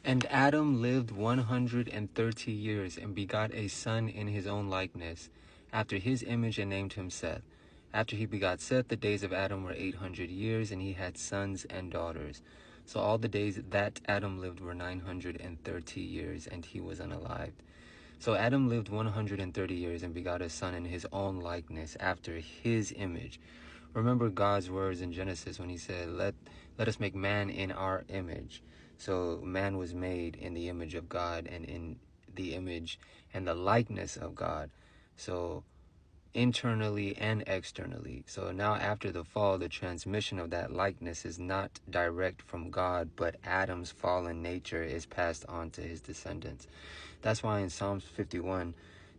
And Adam lived 130 years and begot a son in his own likeness, after his image, and named him Seth. After he begot Seth, the days of Adam were 800 years, and he had sons and daughters. So all the days that Adam lived were 930 years, and he was unalived. So Adam lived 130 years and begot a son in his own likeness, after his image. Remember God's words in Genesis when he said, let us make man in our image. So man was made in the image of God and in the image and the likeness of God. So internally and externally. So now after the fall, the transmission of that likeness is not direct from God, but Adam's fallen nature is passed on to his descendants. That's why in Psalms 51,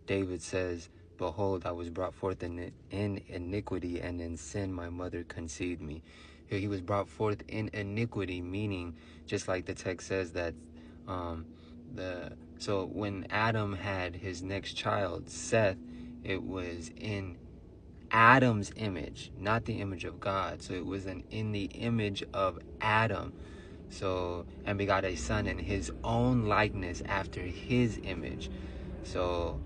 David says, "Behold, I was brought forth in iniquity, and in sin my mother conceived me." He was brought forth in iniquity, meaning, just like the text says, that so when Adam had his next child, Seth, it was in Adam's image, not the image of God. So it was in the image of Adam. So, and begot a son in his own likeness, after his image. So,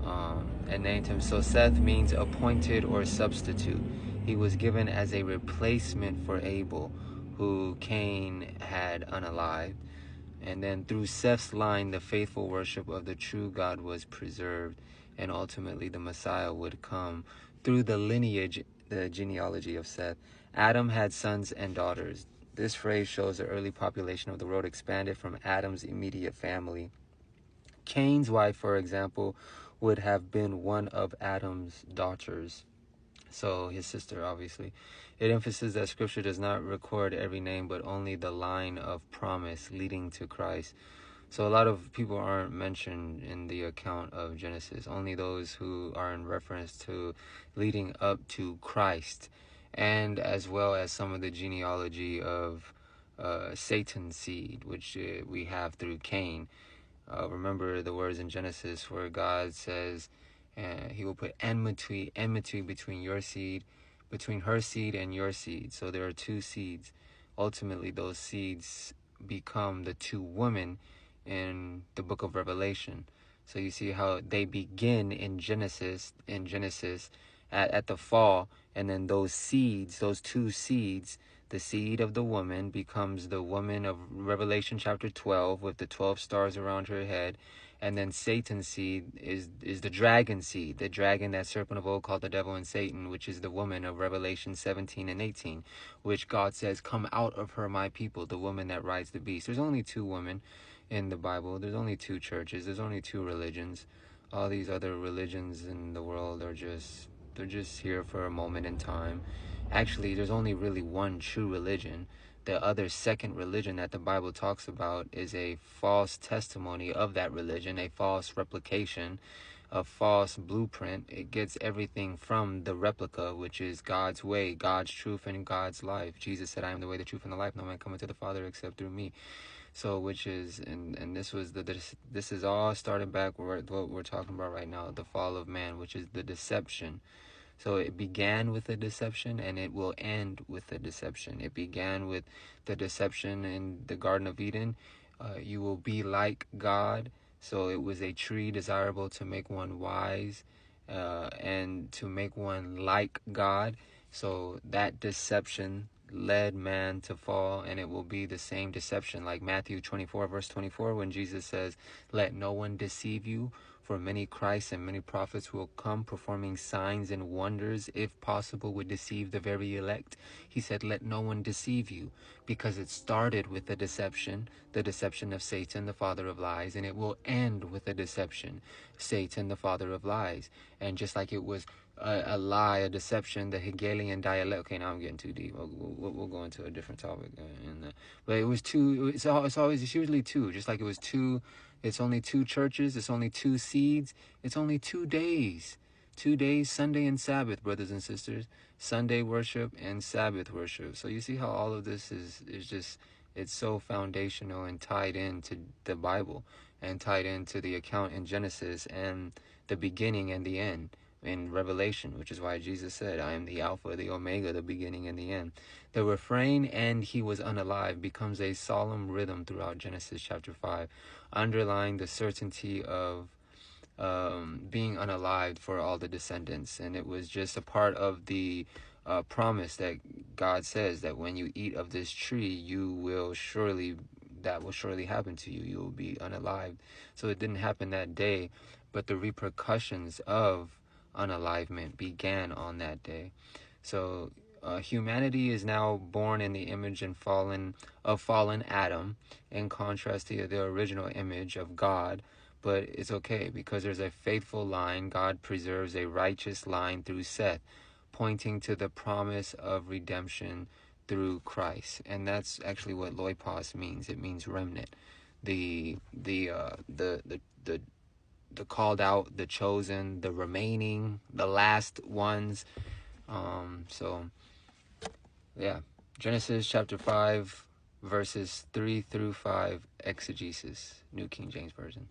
and named him. So Seth means appointed or substitute. He was given as a replacement for Abel, who Cain had unalived. And then through Seth's line, the faithful worship of the true God was preserved, and ultimately the Messiah would come through the lineage, the genealogy of Seth. Adam had sons and daughters. This phrase shows the early population of the world expanded from Adam's immediate family. Cain's wife, for example, would have been one of Adam's daughters. So his sister, obviously. It emphasizes that Scripture does not record every name, but only the line of promise leading to Christ. So a lot of people aren't mentioned in the account of Genesis, only those who are in reference to leading up to Christ, and as well as some of the genealogy of Satan's seed, which we have through Cain. Remember the words in Genesis where God says, he will put enmity between your seed, between her seed and your seed. So there are two seeds. Ultimately, those seeds become the two women in the book of Revelation. So you see how they begin in Genesis at the fall, and then those seeds, those two seeds, the seed of the woman becomes the woman of Revelation chapter 12 with the 12 stars around her head. And then Satan's seed is the dragon seed, the dragon, that serpent of old called the devil and Satan, which is the woman of Revelation 17 and 18, which God says, "Come out of her, my people," the woman that rides the beast. There's only two women in the Bible. There's only two churches. There's only two religions. All these other religions in the world are they're just here for a moment in time. Actually, there's only really one true religion. The other second religion that the Bible talks about is a false testimony of that religion, a false replication, a false blueprint. It gets everything from the replica, which is God's way, God's truth, and God's life. Jesus said, "I am the way, the truth, and the life. No man cometh to the Father except through me." So, which is, and this was this is all started back with what we're talking about right now, the fall of man, which is the deception. So it began with a deception, and it will end with a deception. It began with the deception in the Garden of Eden. You will be like God. So it was a tree desirable to make one wise, and to make one like God. So that deception led man to fall, and it will be the same deception like Matthew 24 verse 24, when Jesus says, "Let no one deceive you, for many Christs and many prophets will come, performing signs and wonders, if possible would deceive the very elect." He said, "Let no one deceive you," because it started with the deception of Satan, the father of lies, and it will end with a deception, Satan, the father of lies. And just like it was a lie, a deception, the Hegelian dialect. Okay, now I'm getting too deep. We'll go into a different topic. But it was two. It's usually two. Just like it was two. It's only two churches. It's only two seeds. It's only 2 days. 2 days, Sunday and Sabbath, brothers and sisters. Sunday worship and Sabbath worship. So you see how all of this is just, it's so foundational and tied into the Bible, and tied into the account in Genesis, and the beginning and the end. in Revelation, which is why Jesus said, I am the Alpha, the Omega, the beginning and the end. The refrain, and he was unalive, becomes a solemn rhythm throughout Genesis chapter 5, underlying the certainty of being unalived for all the descendants. And it was just a part of the promise that God says that when you eat of this tree, that will surely happen to you. You will be unalived. So it didn't happen that day, but the repercussions of unalivement began on that day. So humanity is now born in the image and fallen Adam, in contrast to the original image of God. But it's okay, because there's a faithful line. God preserves a righteous line through Seth, pointing to the promise of redemption through Christ. And that's actually what loipos means. It means remnant. The called out, the chosen, the remaining, the last ones. So yeah, Genesis chapter 5 verses 3 through 5, exegesis, New King James Version.